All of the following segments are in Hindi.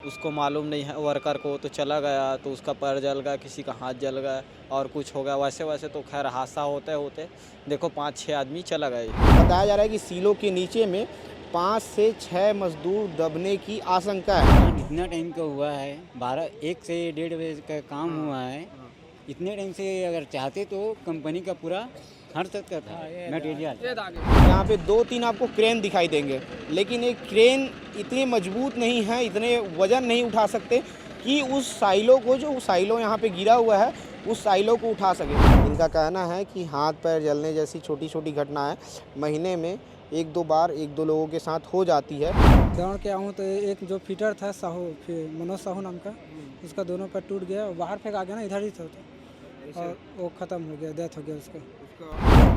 उसको मालूम नहीं है वर्कर को, तो चला गया तो उसका पैर जल गया, किसी का हाथ जल गया और कुछ हो गया। वैसे वैसे तो खैर हादसा होते होते देखो 5-6 आदमी चला गए। बताया जा रहा है कि सीलों के नीचे में 5 से 6 मजदूर दबने की आशंका है। इतना टाइम का हुआ है, 1 से 1:30 बजे का काम हुआ है। इतने टाइम से अगर चाहते तो कंपनी का पूरा हर सकता था मटेरियल। यहाँ पे 2-3 आपको क्रेन दिखाई देंगे, लेकिन एक क्रेन इतने मजबूत नहीं है, इतने वजन नहीं उठा सकते कि उस साइलो को, जो साइलो यहाँ पे गिरा हुआ है, उस साइलो को उठा सके। इनका कहना है कि हाथ पैर जलने जैसी छोटी छोटी घटनाएं महीने में 1-2 बार 1-2 लोगों के साथ हो जाती है। दौड़ के आऊँ तो एक जो फिटर था साहू, फिर मनोज साहू नाम का, उसका दोनों पैर टूट गया, बाहर फेंक आ गया ना, इधर ही था और वो ख़त्म हो गया, डेथ हो गया उसका।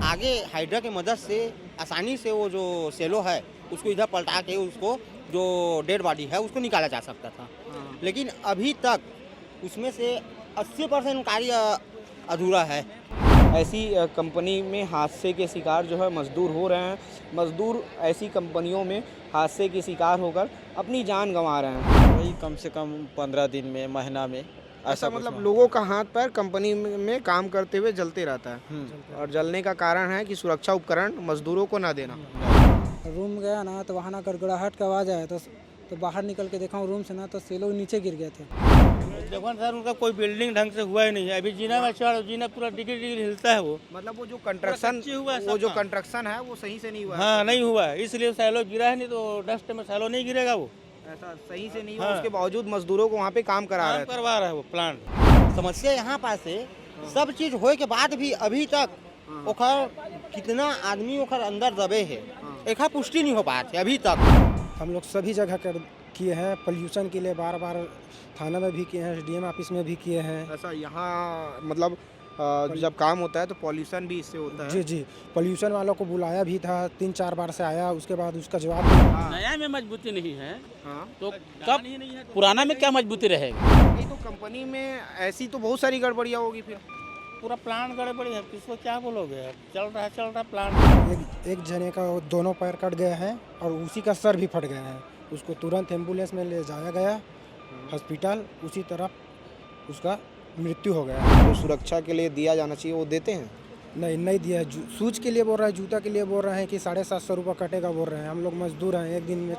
आगे हाइड्रा की मदद से आसानी से वो जो सेलो है उसको इधर पलटा के उसको जो डेड बॉडी है उसको निकाला जा सकता था, लेकिन अभी तक उसमें से 80% कार्य अधूरा है। ऐसी कंपनी में हादसे के शिकार जो है मजदूर हो रहे हैं। मजदूर ऐसी कंपनियों में हादसे के शिकार होकर अपनी जान गंवा रहे हैं। वही कम से कम 15 दिन में, महीना में ऐसा मतलब लोगों का हाथ पैर कंपनी में काम करते हुए जलते रहता है, और जलने का कारण है कि सुरक्षा उपकरण मजदूरों को ना देना। रूम गया ना तो वहाँ ना गड़गड़ाहट का आवाज़ आया, तो बाहर निकल के देखा रूम से ना, तो सेलो नीचे गिर गए थे। देखो सर, उनका कोई बिल्डिंग ढंग से हुआ ही नहीं है। अभी जीना में चढ़, जीना पूरा डिग्री हिलता है वो। मतलब वो जो कंस्ट्रक्शन है वो सही से नहीं हुआ है। हाँ, नहीं हुआ है, इसलिए सैलो गिरा है, नहीं तो डस्ट में सैलो नहीं गिरेगा वो। ऐसा सही से नहीं हुआ। उसके बावजूद मजदूरों को वहाँ पे काम करवा रहा है वो प्लांट। समस्या यहाँ पास से सब चीज होए के बाद भी अभी तक ओखर कितना आदमी ओखर अंदर दबे है, एक पुष्टि नहीं हो पाती अभी तक। हम लोग सभी जगह कर किए हैं, पोल्यूशन के लिए बार बार थाना में भी किए हैं, SDM ऑफिस में भी किए हैं। ऐसा यहाँ मतलब जब काम होता है तो पॉल्यूशन भी इससे होता है। जी, पोल्यूशन वालों को बुलाया भी था, 3-4 बार से आया, उसके बाद उसका जवाब नया में मजबूती नहीं है तो कब पुराना में क्या मजबूती रहेगी? नहीं तो कंपनी में ऐसी तो बहुत सारी गड़बड़ियाँ होगी, फिर पूरा प्लांट गड़बड़ी है, किसको क्या बोलोगे? चल रहा प्लांट। एक जने का दोनों पैर कट गए हैं और उसी का सर भी फट गया है। उसको तुरंत एम्बुलेंस में ले जाया गया हॉस्पिटल, उसी तरफ उसका मृत्यु हो गया। जो सुरक्षा के लिए दिया जाना चाहिए वो देते हैं? नहीं दिया है। शूज के लिए बोल रहा है, जूता के लिए बोल रहे हैं कि 750 रुपये कटेगा बोल रहे हैं। हम लोग मजदूर हैं, एक दिन में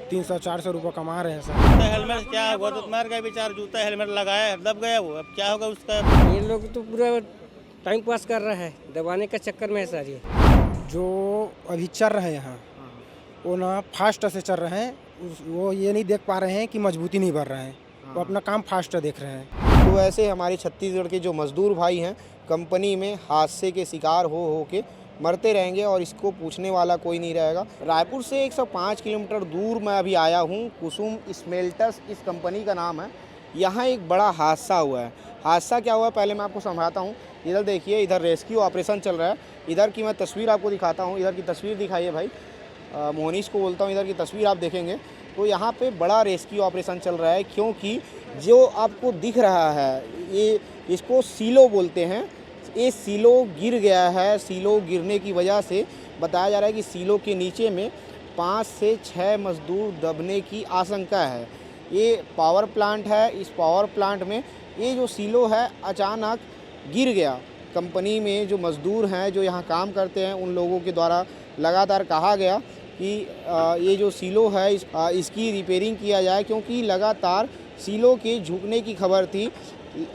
300-400 रुपये कमा रहे हैं सर। हेलमेट क्या हुआ, तो मार गया बेचारा, जूता हेलमेट लगाया, दब गया वो, अब क्या होगा उसका? ये लोग तो पूरा टाइम पास कर रहा है, दबाने का चक्कर में है सर। ये जो अभी चल रहे हैं यहाँ, वो ना फास्ट से चल रहे हैं, वो ये नहीं देख पा रहे हैं कि मजबूती नहीं बढ़ रहे हैं, वो अपना काम फास्ट देख रहे हैं। तो ऐसे हमारे छत्तीसगढ़ के जो मजदूर भाई हैं कंपनी में हादसे के शिकार हो के मरते रहेंगे और इसको पूछने वाला कोई नहीं रहेगा। रायपुर से 105 किलोमीटर दूर मैं अभी आया हूँ। कुसुम स्मेल्टर्स इस कंपनी का नाम है। यहाँ एक बड़ा हादसा हुआ है। हादसा क्या हुआ है पहले मैं आपको समझाता हूँ। इधर देखिए, इधर रेस्क्यू ऑपरेशन चल रहा है। इधर की मैं तस्वीर आपको दिखाता हूँ। इधर की तस्वीर दिखाइए भाई, मोहनीश को बोलता हूँ, इधर की तस्वीर आप देखेंगे तो यहाँ पे बड़ा रेस्क्यू ऑपरेशन चल रहा है, क्योंकि जो आपको दिख रहा है ये, इसको सीलो बोलते हैं। ये सीलो गिर गया है। सीलो गिरने की वजह से बताया जा रहा है कि सीलो के नीचे में 5 से 6 मजदूर दबने की आशंका है। ये पावर प्लांट है। इस पावर प्लांट में ये जो सीलो है अचानक गिर गया। कंपनी में जो मजदूर हैं जो यहाँ काम करते हैं उन लोगों के द्वारा लगातार कहा गया कि ये जो सीलो है इसकी रिपेयरिंग किया जाए, क्योंकि लगातार सीलो के झुकने की खबर थी।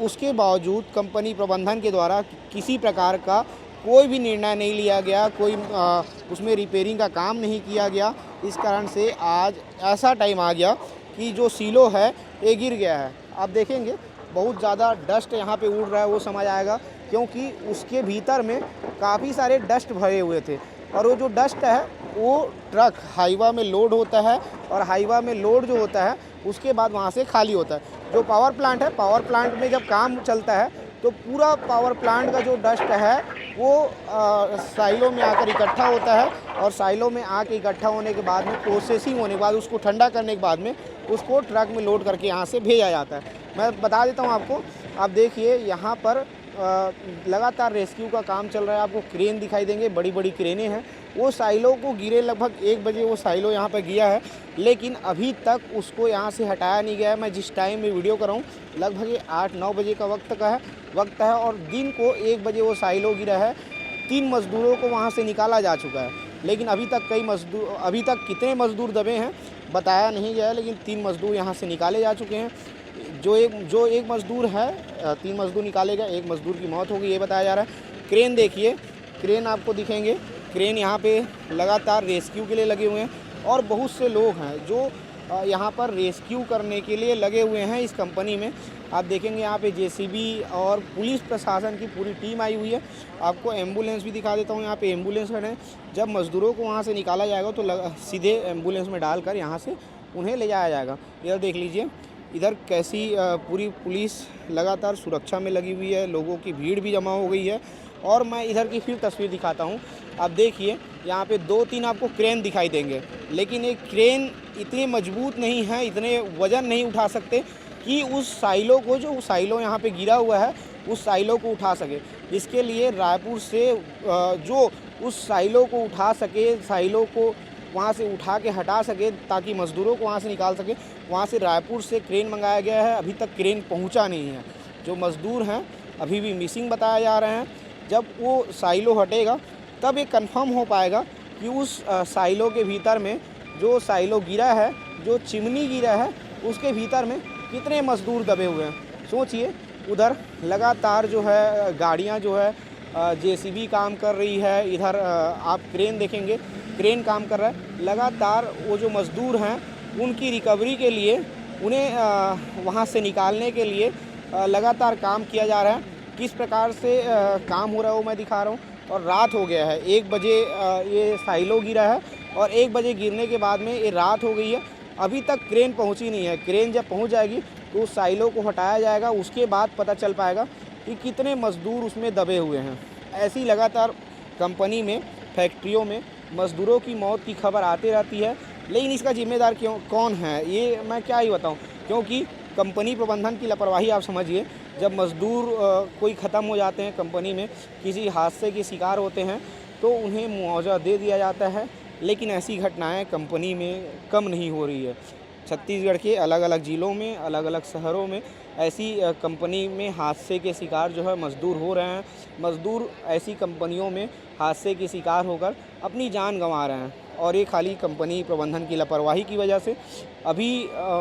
उसके बावजूद कंपनी प्रबंधन के द्वारा किसी प्रकार का कोई भी निर्णय नहीं लिया गया, कोई उसमें रिपेयरिंग का काम नहीं किया गया। इस कारण से आज ऐसा टाइम आ गया कि जो सीलो है ये गिर गया है। आप देखेंगे बहुत ज़्यादा डस्ट यहाँ पे उड़ रहा है, वो समझ आएगा, क्योंकि उसके भीतर में काफ़ी सारे डस्ट भरे हुए थे। और वो जो डस्ट है वो ट्रक हाईवा में लोड होता है, और हाईवा में लोड जो होता है उसके बाद वहाँ से खाली होता है। जो पावर प्लांट है, पावर प्लांट में जब काम चलता है तो पूरा पावर प्लांट का जो डस्ट है वो साइलों में आकर इकट्ठा होता है, और साइलों में आके इकट्ठा होने के बाद में प्रोसेसिंग होने के बाद उसको ठंडा करने के बाद में उसको ट्रक में लोड करके यहाँ से भेजा जाता है। मैं बता देता हूँ आपको। आप देखिए यहाँ पर लगातार रेस्क्यू का काम चल रहा है। आपको क्रेन दिखाई देंगे, बड़ी बड़ी क्रेनें हैं। वो साइलो को गिरे लगभग 1 बजे वो साइलो यहाँ पर गिरा है, लेकिन अभी तक उसको यहाँ से हटाया नहीं गया है। मैं जिस टाइम में वीडियो कर रहा हूँ लगभग ये 8-9 बजे का वक्त है और दिन को 1 बजे वो साइलो गिरा है। 3 मज़दूरों को वहाँ से निकाला जा चुका है, लेकिन अभी तक कितने मज़दूर दबे हैं बताया नहीं गया है, लेकिन 3 मज़दूर यहाँ से निकाले जा चुके हैं। जो एक मज़दूर है, 3 मज़दूर निकाले गए, 1 मज़दूर की मौत हो गई, ये बताया जा रहा है। क्रेन देखिए, क्रेन आपको दिखेंगे, क्रेन यहाँ पे लगातार रेस्क्यू के लिए लगे हुए हैं और बहुत से लोग हैं जो यहाँ पर रेस्क्यू करने के लिए लगे हुए हैं इस कंपनी में। आप देखेंगे यहाँ पे जेसीबी और पुलिस प्रशासन की पूरी टीम आई हुई है। आपको एम्बुलेंस भी दिखा देता हूँ, यहाँ पे एम्बुलेंस खड़े हैं। जब मज़दूरों को वहाँ से निकाला जाएगा तो सीधे एम्बुलेंस में डालकर यहाँ से उन्हें ले जाया जाएगा। इधर देख लीजिए, इधर कैसी पूरी पुलिस लगातार सुरक्षा में लगी हुई है, लोगों की भीड़ भी जमा हो गई है। और मैं इधर की फिर तस्वीर दिखाता हूँ। आप देखिए यहाँ पे 2-3 आपको क्रेन दिखाई देंगे, लेकिन एक क्रेन इतनी मजबूत नहीं है, इतने वज़न नहीं उठा सकते कि उस साइलो को, जो साइलो यहाँ पे गिरा हुआ है, उस साइलो को उठा सके। इसके लिए रायपुर से जो उस साइलो को उठा सके, साइलो को वहाँ से उठा के हटा सके ताकि मज़दूरों को वहाँ से निकाल सके, वहाँ से रायपुर से क्रेन मंगाया गया है। अभी तक क्रेन पहुँचा नहीं है। जो मज़दूर हैं अभी भी मिसिंग बताए जा रहे हैं। जब वो साइलो हटेगा तब ये कंफर्म हो पाएगा कि उस साइलो के भीतर में, जो साइलो गिरा है, जो चिमनी गिरा है, उसके भीतर में कितने मज़दूर दबे हुए हैं। सोचिए, उधर लगातार जो है गाड़ियाँ जो है जेसीबी काम कर रही है। इधर आप क्रेन देखेंगे, क्रेन काम कर रहा है। लगातार वो जो मज़दूर हैं उनकी रिकवरी के लिए, उन्हें वहाँ से निकालने के लिए लगातार काम किया जा रहा है। किस प्रकार से काम हो रहा है वो मैं दिखा रहा हूँ। और रात हो गया है, 1 बजे ये साइलो गिरा है और 1 बजे गिरने के बाद में ये रात हो गई है। अभी तक क्रेन पहुँची नहीं है। क्रेन जब पहुँच जाएगी तो उस साइलो को हटाया जाएगा, उसके बाद पता चल पाएगा कि कितने मज़दूर उसमें दबे हुए हैं। ऐसी लगातार कंपनी में, फैक्ट्रियों में मज़दूरों की मौत की खबर आती रहती है, लेकिन इसका जिम्मेदार कौन है ये मैं क्या ही बताऊं। क्योंकि कंपनी प्रबंधन की लापरवाही आप समझिए। जब मज़दूर कोई ख़त्म हो जाते हैं कंपनी में, किसी हादसे के शिकार होते हैं, तो उन्हें मुआवजा दे दिया जाता है, लेकिन ऐसी घटनाएं कंपनी में कम नहीं हो रही है। छत्तीसगढ़ के अलग अलग ज़िलों में, अलग अलग शहरों में ऐसी कंपनी में हादसे के शिकार जो है मज़दूर हो रहे हैं। मज़दूर ऐसी कंपनियों में हादसे के शिकार होकर अपनी जान गंवा रहे हैं, और ये खाली कंपनी प्रबंधन की लापरवाही की वजह से। अभी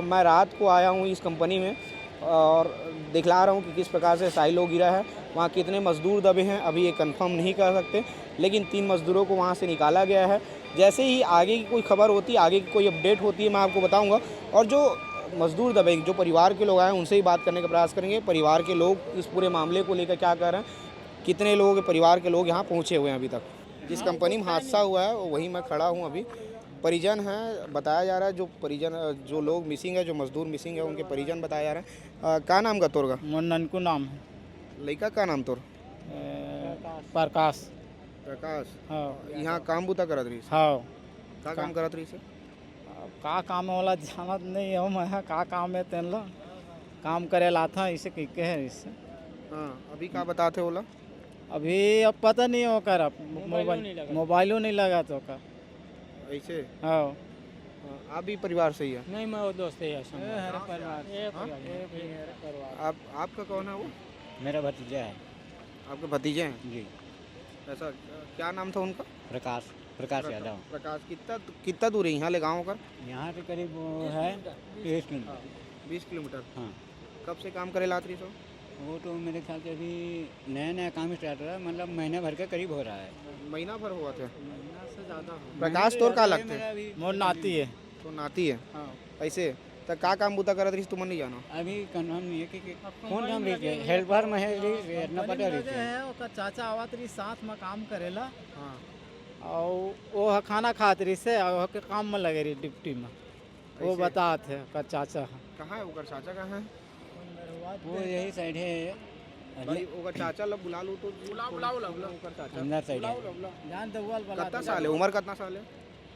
मैं रात को आया हूँ इस कंपनी में और दिखला रहा हूँ कि किस प्रकार से साइलो गिरा है, वहाँ कितने मज़दूर दबे हैं अभी ये कंफर्म नहीं कर सकते, लेकिन 3 मज़दूरों को वहाँ से निकाला गया है। जैसे ही आगे की कोई खबर होती है, आगे की कोई अपडेट होती है, मैं आपको बताऊँगा। और जो मज़दूर दबे, जो परिवार के लोग आए हैं, उनसे ही बात करने का प्रयास करेंगे। परिवार के लोग इस पूरे मामले को लेकर क्या कह रहे हैं, कितने लोग, परिवार के लोग यहाँ पहुँचे हुए हैं अभी तक। जिस कंपनी में हादसा हुआ है वहीं मैं खड़ा हूँ अभी। परिजन हैं, बताया जा रहा है, जो परिजन, जो लोग मिसिंग है, जो मज़दूर मिसिंग है, उनके परिजन बताया जा रहा है। का नाम का तोर का? मोर ननकू नाम है, लड़का का नाम तोर? प्रकाश। प्रकाश। हाँ यहाँ काम बुता करत रही? हाँ। का काम करत रही से? का काम वाला जानत नहीं हो मैं, का काम है तेन ला काम करे ला था, इसे कहते हैं इससे। हाँ, अभी का बताते होला? अभी अब पता नहीं होकर, अब मोबाइलों नहीं लगा तो का ऐसे? हाँ। आप भी परिवार से ही है? नहीं, मैं वो दोस्त है आपका कौन है वो? मेरा भतीजा है आपके भतीजे हैं? जी। ऐसा क्या नाम था उनका? प्रकाश यादव। प्रकाश। कितना दूर है यहाँ ले गाँव का? यहाँ से करीब है 20 किलोमीटर। 20 किलोमीटर। हाँ। कब से काम करे लात रही सो? वो तो मेरे ख्याल से अभी नया काम स्टार्ट हो रहा है, मतलब महीने भर के करीब हो रहा है। महीना भर हुआ था? महीना से ज़्यादा। प्रकाश तोर का लगता है? मोर नाती है। तो नाती है? हाँ। ऐसे तो का काम बुता करत रही तुम नहीं जाना? अभी कन्फर्म नहीं है कि कौन काम रही है, हेल्पर में है ना, पता रही है ओकर चाचा आवत रही साथ में काम करेला, हाँ। और वो खाना खात रही से, और के काम में लगे रही डिप्टी में। वो ऐसे? बतात है ओकर चाचा है। कहाँ है ओकर चाचा? कहाँ है वो यही साइड है, भाई? ओकर चाचा लब बुला लूँ तो ओकर चाचा अंदर साइड है। जान तो बोल कितना साल है? उम्र कितना साल है?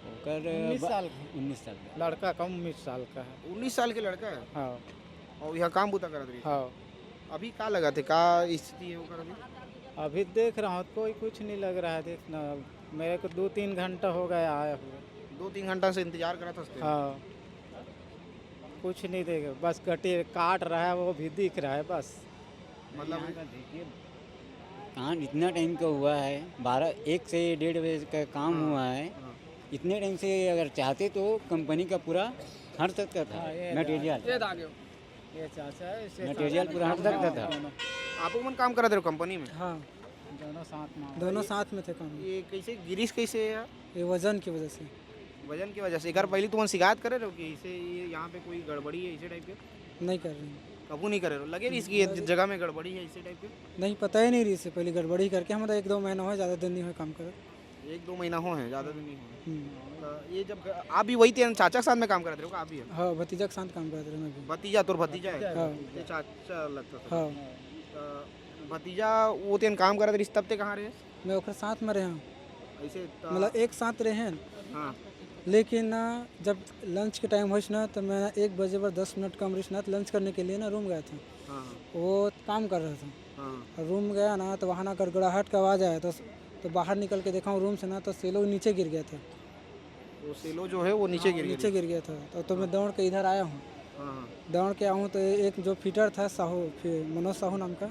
होकर 19 साल 19 साल का। लड़का कम 19 साल का है। 19 साल के लड़का है? हाँ और यहाँ काम बुता करत रही? हाँ। अभी क्या लगा थे, क्या स्थिति है ओकर अभी? अभी देख रहा हूँ कोई कुछ नहीं लग रहा है देखना। मेरे को 2-3 घंटा हो गया आया हुआ। 2-3 घंटा से इंतजार करा था उसके? हाँ, कुछ नहीं देख, बस कटी काट रहा है वो भी दिख रहा है बस। मतलब देखिए काम इतना टाइम का हुआ है, 1 से 1:30 बजे का काम हुआ है। इतने टाइम से अगर चाहते तो कंपनी का पूरा हट सकता था मटेरियल। ये चाचा है, इससे मटेरियल पूरा हट सकता था। आप लोग काम करा थे कंपनी में? हाँ, दोनों साथ में। दोनों साथ में थे काम। ये कैसे गिरीश कैसे है यार? ये वजन की वजह से। वजन की वजह से? एक बार पहले तुम शिकायत करे रहो कि इसे ये यहाँ पे कोई गड़बड़ी है इसे टाइप के? नहीं कर रहे हैं, कबू नहीं करे रहो? लगे भी इसकी ये जगह में गड़बड़ी है इसे टाइप के? नहीं पता ही नहीं रही इससे पहले गड़बड़ी करके। हम 1-2 महीना हो, ज़्यादा दिन नहीं हुए काम कर। 1-2 महीना हो है, ज़्यादा दिन नहीं हो। तो ये जब आप भी वही थे चाचा के साथ में काम करते हो? आप भी है? हाँ, भतीजा के साथ काम करते रहे मैं भी। भतीजा तो भतीजा है? हाँ। ये चाचा लगता था। हाँ, तो भतीजा वो तेन काम करते रही तब ते कहाँ रहे मैं ओकर साथ में रहे हूँ, ऐसे? मतलब एक साथ रहे हैं। हाँ लेकिन ना जब लंच के टाइम होइस ना तो मैं 1 बजे पर 10 मिनट कम रही ना, तो लंच करने के लिए ना रूम गया था। हाँ वो काम कर रहा था हाँ और रूम गया ना तो वहाँ ना गड़गड़ाहट का आवाज़ आया तो बाहर निकल के देखा हूँ रूम से ना तो सेलो नीचे गिर गया था। वो सेलो जो है वो नीचे गिर नीचे गिर गया था तो मैं दौड़ के इधर आया हूँ। हाँ दौड़ के आया हूँ तो एक जो फिटर था साहू, फिर मनोज साहू नाम का,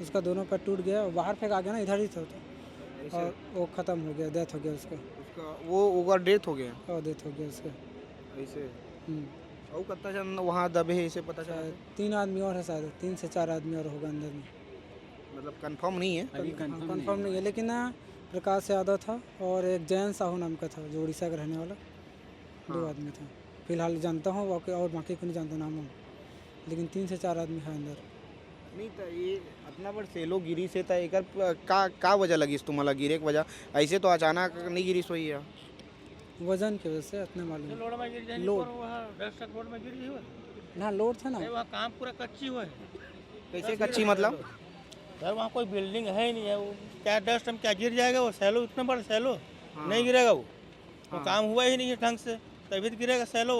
उसका दोनों पैर टूट गया और बाहर फेंक आ गया ना, इधर ही था तो। और वो ख़त्म हो गया, डेथ हो गया उसका। उसका वो ओवर डेथ हो गया और डेथ हो गया उसका। ऐसे? हम्म। और कत्ता जन वहाँ दबे है इसे पता चला? शायद 3 आदमी और है, शायद 3 से 4 आदमी और होगा अंदर में। मतलब कंफर्म नहीं है? अभी कंफर्म नहीं है, लेकिन ना प्रकाश यादव था और एक जयंत साहू नाम का था जो उड़ीसा का रहने वाला। 2 आदमी था फिलहाल जानता हूँ, और बाकी को नहीं जानता नाम हम, लेकिन 3 से 4 आदमी है अंदर। नहीं तो ये अपना पर सेलो गिरी से था एक का वजह लगी तुम्हारा गिरे की वजह? ऐसे तो अचानक नहीं गिरी सोई है। वजन की वजह से इतने मालूम है। लोड में गिर जाने लोड। पर वहाँ डस्टर बोर्ड में गिर गई हुआ। ना लोड था ना। वहाँ काम पूरा कच्ची हुआ है कैसे कच्ची मतलब? सर, वहाँ कोई बिल्डिंग है ही नहीं है। वो क्या डस्ट में क्या गिर जाएगा? वो सैलो इतना बड़ा सैलो नहीं गिरेगा वो काम हुआ ही नहीं है ढंग से, तभी तो गिरेगा सैलो।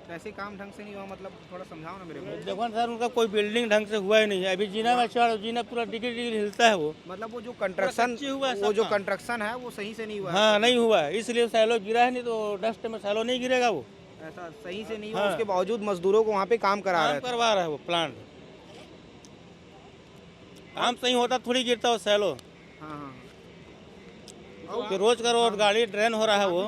कैसे काम ढंग से नहीं हुआ मतलब थोड़ा समझाओ ना मेरे को। देखो ना सर, उनका कोई बिल्डिंग ढंग से हुआ ही नहीं है। अभी जीना में चढ़, जीना पूरा डिग्री डिग्री हिलता है वो। मतलब वो जो कंस्ट्रक्शन हुआ है वो सब जो काम। कंस्ट्रक्शन है वो सही से नहीं हुआ है? हाँ, नहीं हुआ है, इसलिए सैलो गिरा है। नहीं तो डस्ट में सैलो नहीं गिरेगा वो। ऐसा सही से नहीं हुआ। हाँ। उसके बावजूद मजदूरों को वहाँ पे काम करा रहे काम थे। करवा रहा है वो प्लांट। काम सही होता थोड़ी गिरता वो सैलो हाँ हाँ कि रोज का रोज गाड़ी ड्रेन हो रहा है वो।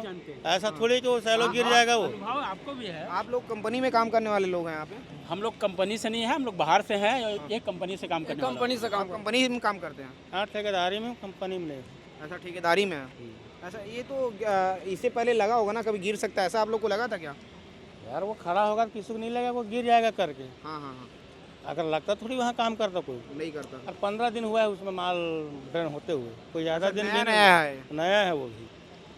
ऐसा थोड़ी कि वो सैलो गिर जाएगा वो। भाव आपको भी है। आप लोग कंपनी में काम करने वाले लोग हैं यहाँ पे? हम लोग कंपनी से नहीं है, हम लोग बाहर से हैं। एक कंपनी से काम करने वाला है। आप कंपनी में काम करते हैं? हाँ, ठेकेदारी में कंपनी में नहीं। ऐसा ठेकेदारी में है? ऐसा ये तो इससे पहले लगा होगा ना कभी गिर सकता है, ऐसा आप लोग को लगा था क्या? यार वो खड़ा होगा तो किसी को नहीं लगेगा, वो गिर जाएगा करके। हाँ हाँ हाँ अगर लगता थोड़ी वहाँ काम करता कोई। नहीं करता। और 15 दिन हुआ है उसमें माल ड्रेन होते हुए, कोई ज़्यादा दिन भी नया नहीं। नया है? नया है वो भी।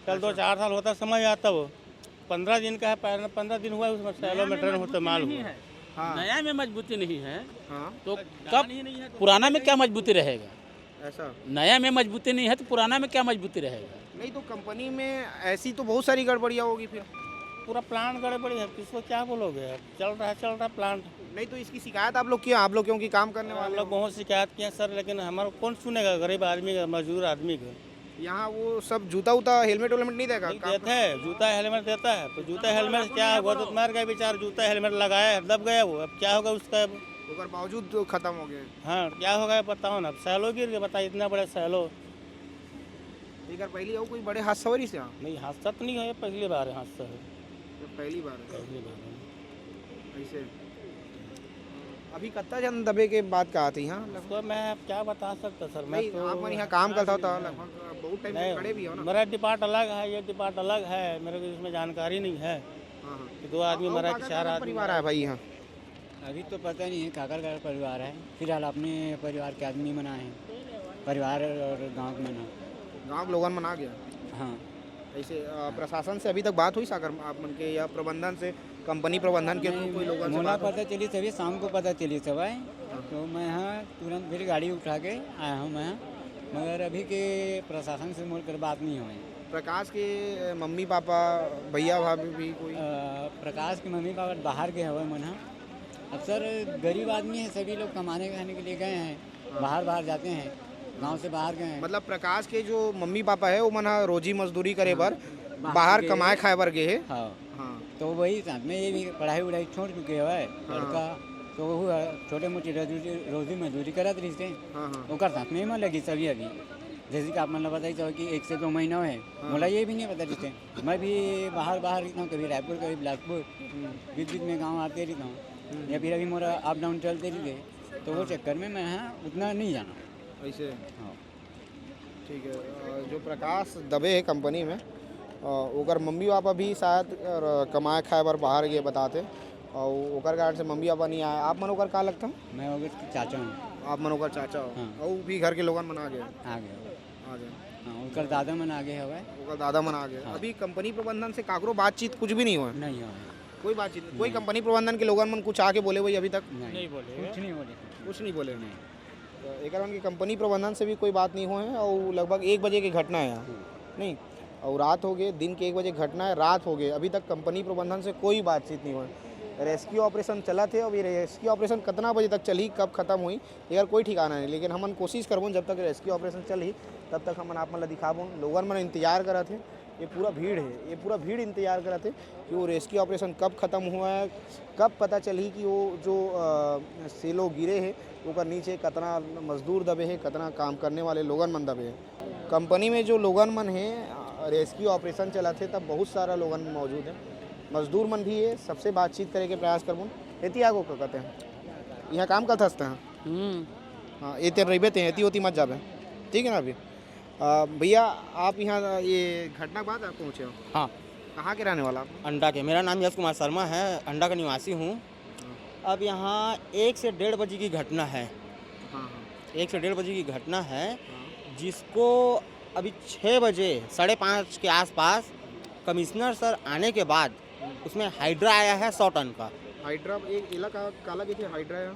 चल 2-4 साल होता समझ आता वो। 15 दिन का है, 15 दिन हुआ है उसमें सैलो में ड्रेन होते माल हुआ। हाँ नया में मजबूती नहीं है हाँ तो कब पुराना में क्या मजबूती रहेगा? ऐसा? नया में मजबूती नहीं है तो पुराना में क्या मजबूती रहेगा? नहीं तो कंपनी में ऐसी तो बहुत सारी गड़बड़ियाँ होगी फिर। पूरा प्लांट गड़बड़ी है, किसको क्या बोलोगे? अब चल रहा है प्लांट। नहीं तो इसकी शिकायत आप लोग किया? आप लोग क्योंकि काम करने हम वाले लोग हो। बहुत शिकायत किए सर, लेकिन हमारा कौन सुनेगा? गरीब आदमी का, मजदूर आदमी का। यहाँ वो सब जूता उता हेलमेट वेलमेट नहीं देगा? नहीं देते हैं, जूता हेलमेट देता है तो जूता हेलमेट क्या हुआ? तो मर गया बेचारा, जूता हेलमेट लगाया है, दब गया वो। अब क्या होगा उसका? अब ओकर बावजूद तो खत्म हो गए। हाँ, क्या होगा बताओ ना। अब सैलो गिर गया, बताइए, इतना बड़ा सैलो। एक बार पहले हो कोई बड़े हादसा हो रही से? नहीं, हादसा तो नहीं है, पहली बार है हादसा है, पहली बार है पहली बार है। ऐसे? अभी कत्ता जन दबे के बाद कहा थी? हाँ उसको मैं अब क्या बता सकता सर, मैं नहीं तो आप यहाँ काम करता होता लगभग बहुत टाइम से खड़े भी हो नहीं, ना? मेरा डिपार्ट अलग है, ये डिपार्ट अलग है, मेरे को इसमें जानकारी नहीं है हाँ हाँ कि 2 आदमी मरा कि 4 आदमी परिवार है भाई यहाँ? अभी तो पता नहीं है काकर का परिवार है, फिलहाल अपने परिवार के आदमी मना है, परिवार और गांव में मना। गाँव लोगन मना गया? हाँ, ऐसे प्रशासन से अभी तक बात हुई सागर आप मन के या प्रबंधन से, कंपनी प्रबंधन के कोई लोगों से मोला बात हुई? पता चली तभी शाम को पता चली सब है, तो मैं यहाँ तुरंत फिर गाड़ी उठा के आया हूँ मैं, मगर अभी के प्रशासन से मिलकर बात नहीं हुई। प्रकाश के मम्मी पापा भैया भाभी भी कोई? प्रकाश के मम्मी पापा बाहर के हवे मन अब सर गरीब आदमी है, सभी लोग कमाने खाने के लिए गए हैं, बाहर जाते हैं, गांव से बाहर गए हैं। मतलब प्रकाश के जो मम्मी पापा है वो मना रोजी मजदूरी करे बर बाहर कमाए खाए बर गए है। हाँ, हाँ तो वही साथ में ये भी पढ़ाई वढ़ाई छोड़ चुके है लड़का, तो वो छोटे मोटी रोजी मजदूरी करत रही थे, हाँ हाँ ओकर साथ में मन लगी सभी अभी। जैसे कि आप मतलब बताई चाहो कि 1 से 2 महीना है, मुझे ये भी नहीं पता रहते। मैं भी बाहर रहता हूँ, कभी रायपुर कभी बिलासपुर, बीच बीच में गाँव आते रहता हूँ, या फिर अभी मोरा अप डाउन चलते रहते, तो वो चक्कर में मैं यहाँ उतना नहीं जाना। ऐसे हाँ, ठीक है। जो प्रकाश दबे है कंपनी में ओकर मम्मी पापा भी शायद कमाए खाए बर बाहर गए बताते, और ओकर कारण से मम्मी पापा नहीं आए। आप मन ओकर का लगता है? मैं ओकर चाचा हूँ। आप मन ओकर चाचा हो? हाँ। और भी घर के लोगन मन आ गए? आ गए, आ गए। हाँ, ओकर दादा मन आगे हवे। ओकर दादा मन आ गए। हाँ। अभी कंपनी प्रबंधन से काकरो बातचीत कुछ भी नहीं हुआ? नहीं हुआ, कोई बातचीत नहीं? कोई कंपनी प्रबंधन के लोगन मन कुछ आके बोले भाई अभी तक? नहीं बोले, कुछ नहीं बोले। कुछ नहीं बोले। नहीं। तो एक कारण की कंपनी प्रबंधन से भी कोई बात नहीं हुए हैं, और लगभग 1 बजे की घटना है यहाँ, नहीं, और रात हो गए, दिन के 1 बजे घटना है, रात हो गए, अभी तक कंपनी प्रबंधन से कोई बातचीत नहीं हुई। रेस्क्यू ऑपरेशन चला थे, अब ये रेस्क्यू ऑपरेशन कितना बजे तक चली, कब खत्म हुई, यार कोई ठिकाना नहीं। लेकिन हमन कोशिश करबो जब तक रेस्क्यू ऑपरेशन चली तब तक हमन आप मन ला दिखाबो। लोगन मन इंतजार करा थे, ये पूरा भीड़ है, ये पूरा भीड़ इंतजार करा थे कि वो रेस्क्यू ऑपरेशन कब खत्म हुआ है, कब पता चली कि वो जो सेलो गिरे है ओकर नीचे कितना मजदूर दबे है, कितना काम करने वाले लोगन मन दबे है। कंपनी में जो लोगन मन है रेस्क्यू ऑपरेशन चला थे तब बहुत सारा लोगन मौजूद है, मजदूर मन भी है, सबसे बातचीत करे के प्रयास करबो। एती आगो का कहते हैं यहाँ काम करते हंसते हैं। हाँ ये तेरे रही थे, एती होती मत जाबे, ठीक है ना। अभी भैया आप यहाँ ये घटना के बाद आप पहुँचे हो? हाँ, कहाँ के रहने वाला आप? अंडा के। मेरा नाम यश कुमार शर्मा है, अंडा का निवासी हूँ। अब यहाँ 1 से 1:30 बजे की घटना है। हाँ हाँ 1 से 1:30 बजे की घटना है, जिसको अभी 6 बजे 5:30 के आसपास कमिश्नर सर आने के बाद उसमें हाइड्रा आया है 100 टन का। हाइड्रा एक इलाका काला भी थे हाइड्रा है?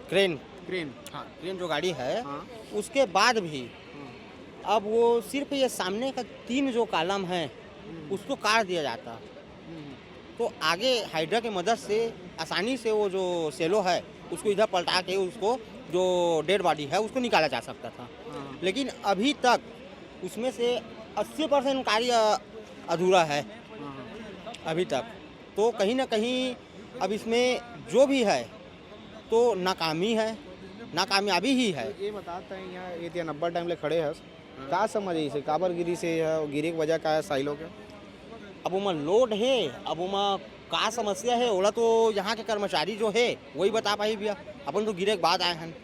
Crane, crane. हाँ क्रेन जो गाड़ी है, हाँ उसके बाद भी अब वो सिर्फ ये सामने का 3 जो कॉलम है उसको काट दिया जाता, तो आगे हाइड्रा की मदद से आसानी से वो जो सेलो है उसको इधर पलटा के उसको जो डेड बॉडी है उसको निकाला जा सकता था। लेकिन अभी तक उसमें से 80% कार्य अधूरा है अभी तक। तो कहीं ना कहीं अब इसमें जो भी है तो नाकामी है, नाकामयाबी ही है। ये बताते हैं यहाँ ये 90 टाइम ले खड़े हैं, का समझ इसे काबर गिरी से गिरे की वजह का है साइलो के? अब उमा लोड है, अब उमा का समस्या है ओला तो यहाँ के कर्मचारी जो है वही बता पाई भैया, अपन तो गिरे के बाद आए हैं।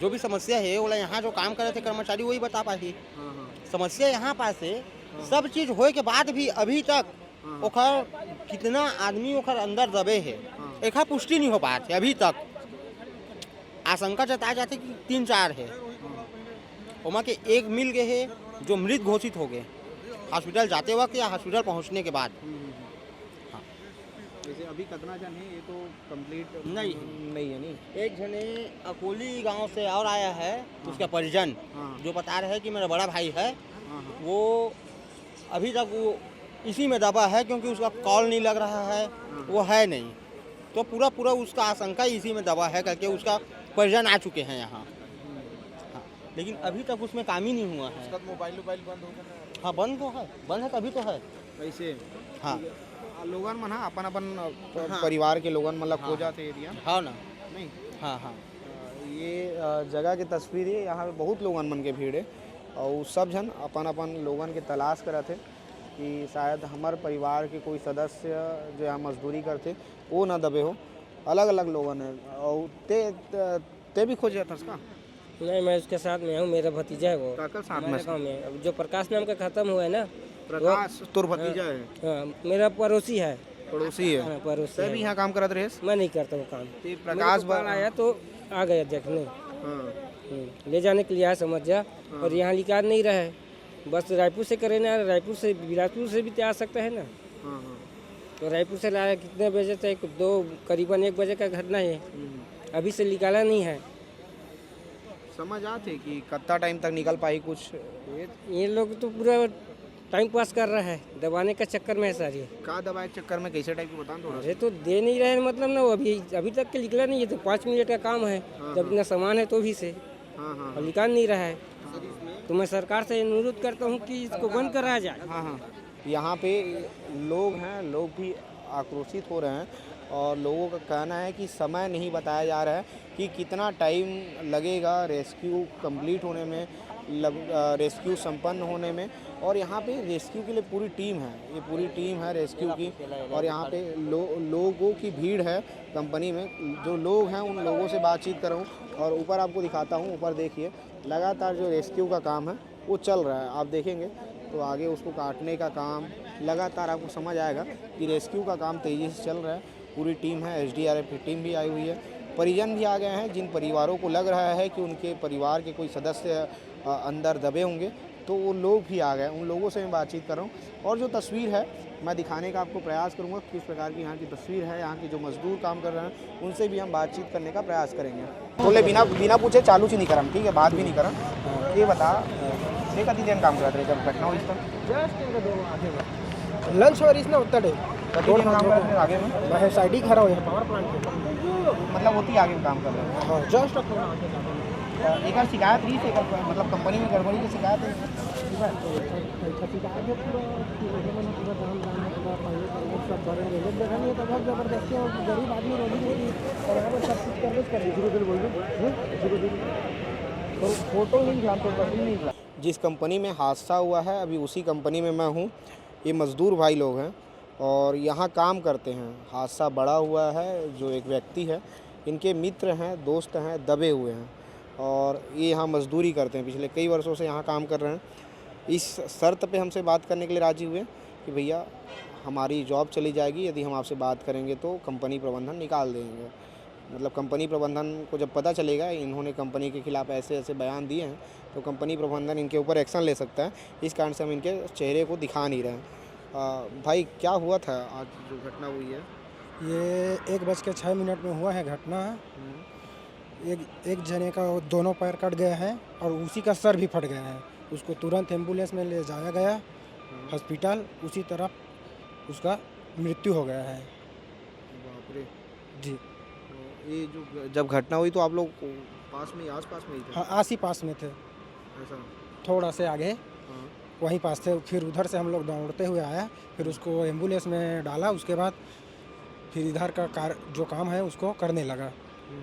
जो भी समस्या है ओला यहाँ जो काम कर रहे थे कर्मचारी वही बता पाई। समस्या यहाँ पास है, सब चीज होए के बाद भी अभी तक ओखर कितना आदमी ओखर अंदर दबे है एक पुष्टि नहीं हो पाते। अभी तक आशंका जताया जाते कि 3-4 है, ओमा के एक मिल गए है जो मृत घोषित हो गए हॉस्पिटल जाते वक्त या हॉस्पिटल पहुंचने के बाद। हाँ। जैसे अभी कितना जन है ये तो कंप्लीट नहीं है नहीं। एक जने अकोली गांव से और आया है, उसका परिजन जो बता रहे हैं कि मेरा बड़ा भाई है, वो अभी तक वो इसी में दबा है क्योंकि उसका कॉल नहीं लग रहा है, वो है नहीं, तो पूरा उसका आशंका इसी में दबा है करके उसका परिजन आ चुके हैं यहाँ। हाँ, लेकिन अभी तक उसमें काम ही नहीं हुआ है। मोबाइल बंद हो गया? हाँ बंद तो है, बंद है तभी तो है। कैसे? हाँ लोगन मन अपन परिवार के लोगन मतलब खो जाते एरिया। हाँ ना, नहीं हाँ हाँ ये जगह की तस्वीर है, यहाँ पे बहुत लोगन मन के भीड़ है और सब जन अपन लोगन के तलाश करते कि शायद हमारे परिवार के कोई सदस्य जो यहाँ मजदूरी करते वो ना दबे हो। अलग अलग लोगन है और ते भी खोज जाता उसका? नहीं, मैं उसके साथ में हूँ, मेरा भतीजा है वो काका साथ में? हमारे गाँव में। अब जो प्रकाश नाम का खत्म हुआ है ना, प्रकाश तोर भतीजा है? हाँ, मेरा पड़ोसी है। पड़ोसी है? हाँ, पड़ोसी ते है। भी यहाँ काम करत रहे? मैं नहीं करता हूँ काम। प्रकाश मेरे को कॉल आया तो आ गया देखने। ले जाने के लिए आया समझ जा, और यहाँ लिखा नहीं रहे, बस रायपुर से करे ना, रायपुर से बिलासपुर से भी आ सकता है ना। तो रायपुर से लाया कितने बजे तक? करीबन 1 बजे का घटना है, अभी से निकाला नहीं है। समझ आते कि कितना टाइम तक निकल पाई कुछ? ये लोग तो पूरा टाइम पास कर रहा है, दबाने का चक्कर में है सर ये। कहाँ दबाए चक्कर में, कैसे टाइप की बताओ थोड़ा। अरे तो दे नहीं रहे हैं, मतलब ना वो अभी तक के निकला नहीं है, तो 5 मिनट का काम है, जब इतना सामान है तो भी से हाँ हाँ और निकाल नहीं रहा है। तो मैं सरकार से अनुरोध करता हूँ कि इसको बंद कराया जाए। हाँ हाँ। यहाँ पे लोग हैं, लोग भी आक्रोशित हो रहे हैं और लोगों का कहना है कि समय नहीं बताया जा रहा है कि कितना टाइम लगेगा रेस्क्यू कंप्लीट होने में, रेस्क्यू संपन्न होने में। और यहाँ पे रेस्क्यू के लिए पूरी टीम है, ये पूरी टीम है रेस्क्यू की। और यहाँ पे लोगों की भीड़ है कंपनी में, जो लोग हैं उन लोगों से बातचीत कर रहा हूँ। और ऊपर आपको दिखाता हूँ, ऊपर देखिए लगातार जो रेस्क्यू का काम है वो चल रहा है। आप देखेंगे तो आगे उसको काटने का काम लगातार आपको समझ आएगा कि रेस्क्यू का काम तेज़ी से चल रहा है। पूरी टीम है, SDRF की टीम भी आई हुई है, परिजन भी आ गए हैं। जिन परिवारों को लग रहा है कि उनके परिवार के कोई सदस्य अंदर दबे होंगे तो वो लोग भी आ गए, उन लोगों से मैं बातचीत कर रहा हूँ। और जो तस्वीर है मैं दिखाने का आपको प्रयास करूँगा, किस प्रकार की यहाँ की तस्वीर है। यहाँ के जो मजदूर काम कर रहे हैं उनसे भी हम बातचीत करने का प्रयास करेंगे। बोले बिना पूछे चालू ही नहीं करम, ठीक है, बात भी नहीं करम। ये बता कति दिन काम कर रहे जब घटना हुई लंच और इसने उत्तर डे कति दिन काम कर रहे आगे में, मैं साइड ही खड़ा हूँ यहाँ पावर प्लांट पे, मतलब होती आगे में काम कर रहे हैं। हाँ जस्ट एक शिकायत रही थी, मतलब कंपनी में गड़बड़ी की शिकायत है। जबरदस्ती गरीब आदमी रोडी नहीं और यहाँ पर सब कुछ सर्विस कर रही बोल तो फोटो नहीं खिला तो तस्वीर नहीं खिला। जिस कंपनी में हादसा हुआ है अभी उसी कंपनी में मैं हूँ। ये मज़दूर भाई लोग हैं और यहाँ काम करते हैं। हादसा बड़ा हुआ है, जो एक व्यक्ति है इनके मित्र हैं, दोस्त हैं, दबे हुए हैं और ये यहाँ मजदूरी करते हैं, पिछले कई वर्षों से यहाँ काम कर रहे हैं। इस शर्त पे हमसे बात करने के लिए राजी हुए कि भैया हमारी जॉब चली जाएगी यदि हम आपसे बात करेंगे तो कंपनी प्रबंधन निकाल देंगे। मतलब कंपनी प्रबंधन को जब पता चलेगा इन्होंने कंपनी के खिलाफ़ ऐसे ऐसे बयान दिए हैं तो कंपनी प्रबंधन इनके ऊपर एक्शन ले सकता है। इस कारण से हम इनके चेहरे को दिखा नहीं रहे हैं। भाई क्या हुआ था आज जो घटना हुई है? ये 1:06 में हुआ है घटना। एक जने का दोनों पैर कट गए हैं और उसी का सर भी फट गया है। उसको तुरंत एम्बुलेंस में ले जाया गया हॉस्पिटल, उसी तरफ उसका मृत्यु हो गया है। बाप रे। जी ये जो जब घटना हुई तो आप लोग पास में आस-पास में ही थे? हाँ आस ही पास में थे, ऐसा? थोड़ा से आगे हाँ। वहीं पास थे। फिर उधर से हम लोग दौड़ते हुए आया, फिर उसको एम्बुलेंस में डाला, उसके बाद फिर इधर का जो काम है उसको करने लगा।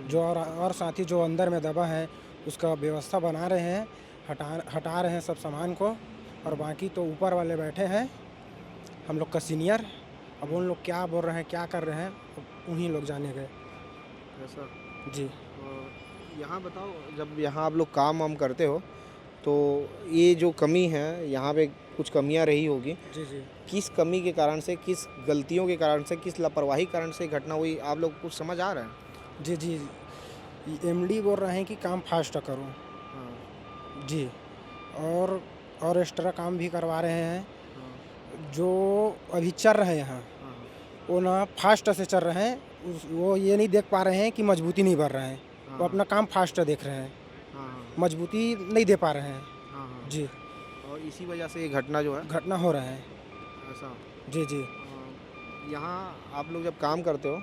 जो और साथी जो अंदर में दबा है उसका व्यवस्था बना रहे हैं, हटा रहे हैं सब सामान को। और बाकी तो ऊपर वाले बैठे हैं हम लोग का सीनियर, अब उन लोग क्या बोल रहे हैं क्या कर रहे हैं उन्हीं लोग जाने गए। ऐसा? जी यहाँ बताओ, जब यहाँ आप लोग काम वाम करते हो तो ये जो कमी है यहाँ पे कुछ कमियाँ रही होगी। जी जी किस कमी के कारण से, किस गलतियों के कारण से, किस लापरवाही कारण से घटना हुई, आप लोग कुछ समझ आ रहा है? जी जी MD बोल रहे हैं कि काम फास्ट करो। हाँ। जी और एक्स्ट्रा काम भी करवा रहे हैं जो अभी चल रहे हैं यहाँ, वो ना फास्ट से चल रहे हैं। वो ये नहीं देख पा रहे हैं कि मजबूती नहीं बढ़ रहे हैं, वो अपना काम फास्ट देख रहे हैं, मजबूती नहीं दे पा रहे हैं। जी और इसी वजह से ये घटना जो है घटना हो रहा है। ऐसा? जी जी यहाँ आप लोग जब काम करते हो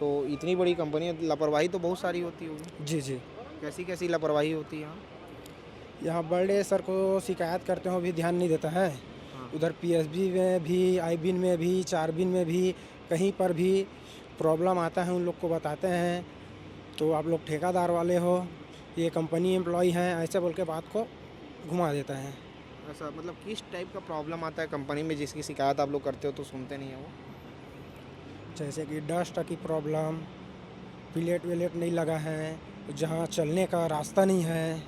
तो इतनी बड़ी कंपनी है, लापरवाही तो बहुत सारी होती होगी। जी जी कैसी कैसी लापरवाही होती है यहाँ? यहाँ बड़े सर को शिकायत करते हो भी ध्यान नहीं देता है। उधर PSB में भी, IBIN में भी, 4बिन में भी, कहीं पर भी प्रॉब्लम आता है उन लोग को बताते हैं तो आप लोग ठेकेदार वाले हो, ये कंपनी एम्प्लॉय हैं, ऐसे बोल के बात को घुमा देता है। ऐसा? मतलब किस टाइप का प्रॉब्लम आता है कंपनी में जिसकी शिकायत आप लोग करते हो तो सुनते नहीं है वो? जैसे कि डस्ट की प्रॉब्लम, प्लेट वेलेट नहीं लगा है, जहाँ चलने का रास्ता नहीं है,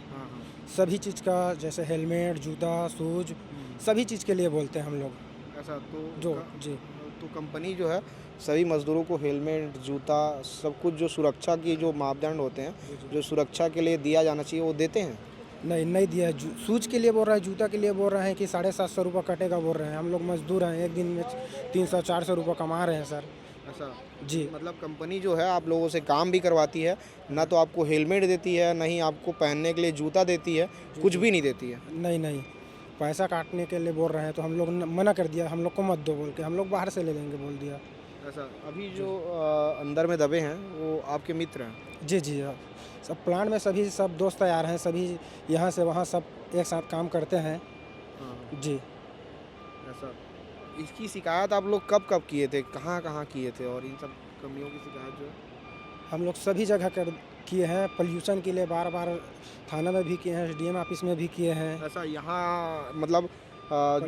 सभी चीज़ का, जैसे हेलमेट, जूता, शूज, सभी चीज़ के लिए बोलते हैं हम लोग। ऐसा? तो जो जी तो कंपनी जो है सभी मज़दूरों को हेलमेट, जूता, सब कुछ जो सुरक्षा की जो मापदंड होते हैं, जो सुरक्षा के लिए दिया जाना चाहिए वो देते हैं? नहीं दिया। शूज के लिए बोल रहा है, जूता के लिए बोल रहे हैं कि 750 रुपये कटेगा बोल रहे हैं। हम लोग मजदूर हैं, एक दिन में 300-400 रुपये कमा रहे हैं सर। ऐसा? जी मतलब कंपनी जो है आप लोगों से काम भी करवाती है, ना तो आपको हेलमेट देती है, ना ही आपको पहनने के लिए जूता देती है, कुछ भी नहीं देती है? नहीं पैसा काटने के लिए बोल रहे हैं, तो हम लोग ने मना कर दिया, हम लोग को मत दो बोल के, हम लोग बाहर से ले लेंगे बोल दिया। ऐसा अभी जो अंदर में दबे हैं वो आपके मित्र हैं? जी जी हाँ। सब प्लांट में सभी सब दोस्त तैयार हैं, सभी यहाँ से वहाँ सब एक साथ काम करते हैं। हाँ। जी। ऐसा इसकी शिकायत आप लोग कब कब किए थे, कहाँ कहाँ किए थे, और इन सब कमियों की शिकायत जो है? हम लोग सभी जगह कर किए हैं, पोल्यूशन के लिए बार बार थाना में भी किए हैं, SDM ऑफिस में भी किए हैं। ऐसा यहाँ मतलब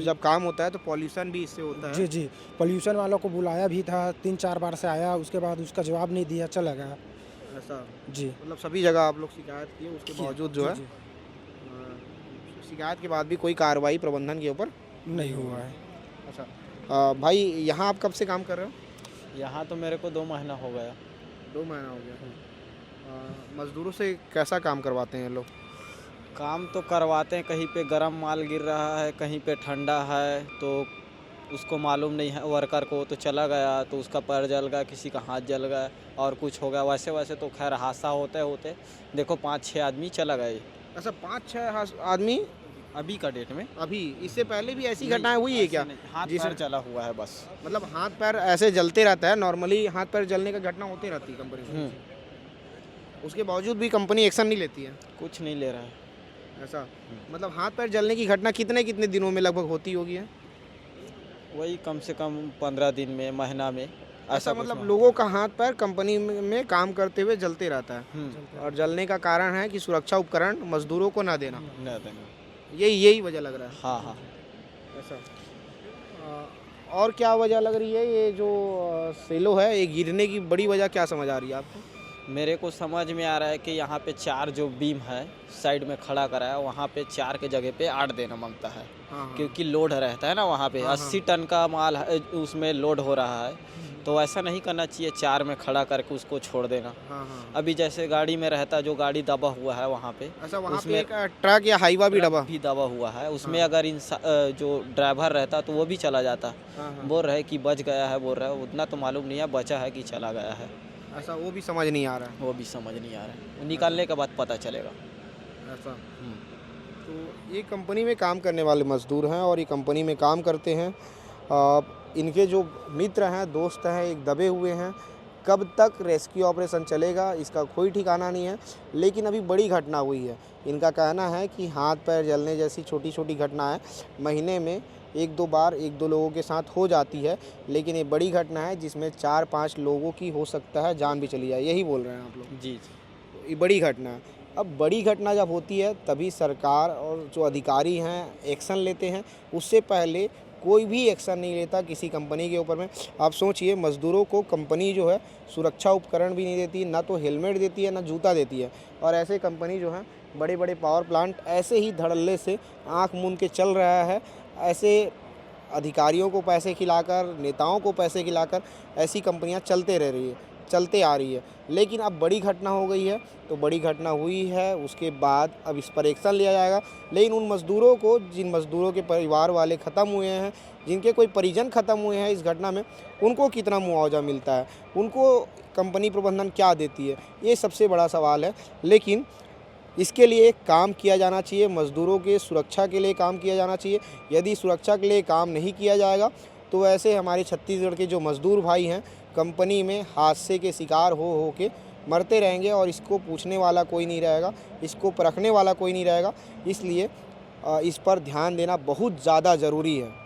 जब काम होता है तो पॉल्यूशन भी इससे होता है? जी जी, पोल्यूशन वालों को बुलाया भी था, 3-4 बार से आया, उसके बाद उसका जवाब नहीं दिया, चला गया। ऐसा जी। मतलब सभी जगह आप लोग शिकायत किए, उसके किए, बावजूद जो जी, है जी। शिकायत के बाद भी कोई कार्रवाई प्रबंधन के ऊपर? नहीं हुआ है। अच्छा भाई, यहाँ आप कब से काम कर रहे हो? यहाँ तो मेरे को 2 महीना हो गया। 2 महीना हो गया। मजदूरों से कैसा काम करवाते हैं लोग? काम तो करवाते हैं, कहीं पे गर्म माल गिर रहा है, कहीं पे ठंडा है, तो उसको मालूम नहीं है वर्कर को, तो चला गया तो उसका पैर जल गया, किसी का हाथ जल गया और कुछ हो गया। वैसे वैसे तो खैर हादसा होते होते देखो 5-6 आदमी चला गए ऐसा 5-6 आदमी अभी का डेट में। अभी? इससे पहले भी ऐसी घटनाएं हुई है क्या? हाथ जिससे- पैर जला हुआ है बस। मतलब हाथ पैर ऐसे जलते रहता है, नॉर्मली हाथ पैर जलने का घटना होती रहती है कंपनी में, उसके बावजूद भी कंपनी एक्शन नहीं लेती है? कुछ नहीं ले रहा है। ऐसा मतलब हाथ पैर जलने की घटना कितने कितने दिनों में लगभग होती होगी है? वही कम से कम 15 दिन में, महीना में ऐसा कुछ मतलब में। लोगों का हाथ पैर कंपनी में काम करते हुए जलते रहता है, और जलने का कारण है कि सुरक्षा उपकरण मजदूरों को ना देना। नहीं देंगे। यही वजह लग रहा है? हाँ हाँ। ऐसा और क्या वजह लग रही है? ये जो सेलो है, ये गिरने की बड़ी वजह क्या समझ आ रही है आपको? मेरे को समझ में आ रहा है कि यहाँ पे 4 जो बीम है साइड में खड़ा करा है, वहाँ पे 4 के जगह पे 8 देना मांगता है। हाँ, क्योंकि लोड रहता है ना वहाँ पे, 80 टन का माल है, उसमें लोड हो रहा है, तो ऐसा नहीं करना चाहिए 4 में खड़ा करके उसको छोड़ देना। हाँ। अभी जैसे गाड़ी में रहता, जो गाड़ी दबा हुआ है वहाँ पे, ऐसा वहाँ पे उसमें एक ट्रक या हाईवा भी डबा? भी दबा हुआ है, उसमें अगर जो ड्राइवर रहता तो वो भी चला जाता। बोल रहे कि बच गया है, बोल रहे है, उतना तो मालूम नहीं है बचा है कि चला गया है, ऐसा वो भी समझ नहीं आ रहा है? वो भी समझ नहीं आ रहा है, वो निकालने के बाद पता चलेगा। ऐसा तो ये कंपनी में काम करने वाले मजदूर हैं और ये कंपनी में काम करते हैं। इनके जो मित्र हैं, दोस्त हैं, एक दबे हुए हैं। कब तक रेस्क्यू ऑपरेशन चलेगा इसका कोई ठिकाना नहीं है, लेकिन अभी बड़ी घटना हुई है। इनका कहना है कि हाथ पैर जलने जैसी छोटी छोटी घटनाएं महीने में 1-2 बार 1-2 लोगों के साथ हो जाती है, लेकिन ये बड़ी घटना है जिसमें 4-5 लोगों की हो सकता है जान भी चली जाए। यही बोल रहे हैं आप लोग? जी। ये बड़ी घटना है। अब बड़ी घटना जब होती है तभी सरकार और जो अधिकारी हैं एक्शन लेते हैं, उससे पहले कोई भी एक्शन नहीं लेता किसी कंपनी के ऊपर में। आप सोचिए, मज़दूरों को कंपनी जो है सुरक्षा उपकरण भी नहीं देती, ना तो हेलमेट देती है, ना जूता देती है, और ऐसे कंपनी जो है बड़े बड़े पावर प्लांट ऐसे ही धड़ल्ले से आँख मूंद के चल रहा है। ऐसे अधिकारियों को पैसे खिलाकर, नेताओं को पैसे खिलाकर ऐसी कंपनियां चलते आ रही है। लेकिन अब बड़ी घटना हो गई है, तो बड़ी घटना हुई है, उसके बाद अब इस पर एक्शन लिया जाएगा। लेकिन उन मज़दूरों को, जिन मज़दूरों के परिवार वाले ख़त्म हुए हैं, जिनके कोई परिजन ख़त्म हुए हैं इस घटना में, उनको कितना मुआवजा मिलता है, उनको कंपनी प्रबंधन क्या देती है, ये सबसे बड़ा सवाल है। लेकिन इसके लिए काम किया जाना चाहिए, मज़दूरों के सुरक्षा के लिए काम किया जाना चाहिए। यदि सुरक्षा के लिए काम नहीं किया जाएगा तो ऐसे हमारे छत्तीसगढ़ के जो मज़दूर भाई हैं कंपनी में हादसे के शिकार हो के मरते रहेंगे, और इसको पूछने वाला कोई नहीं रहेगा, इसको परखने वाला कोई नहीं रहेगा। इसलिए इस पर ध्यान देना बहुत ज़्यादा ज़रूरी है।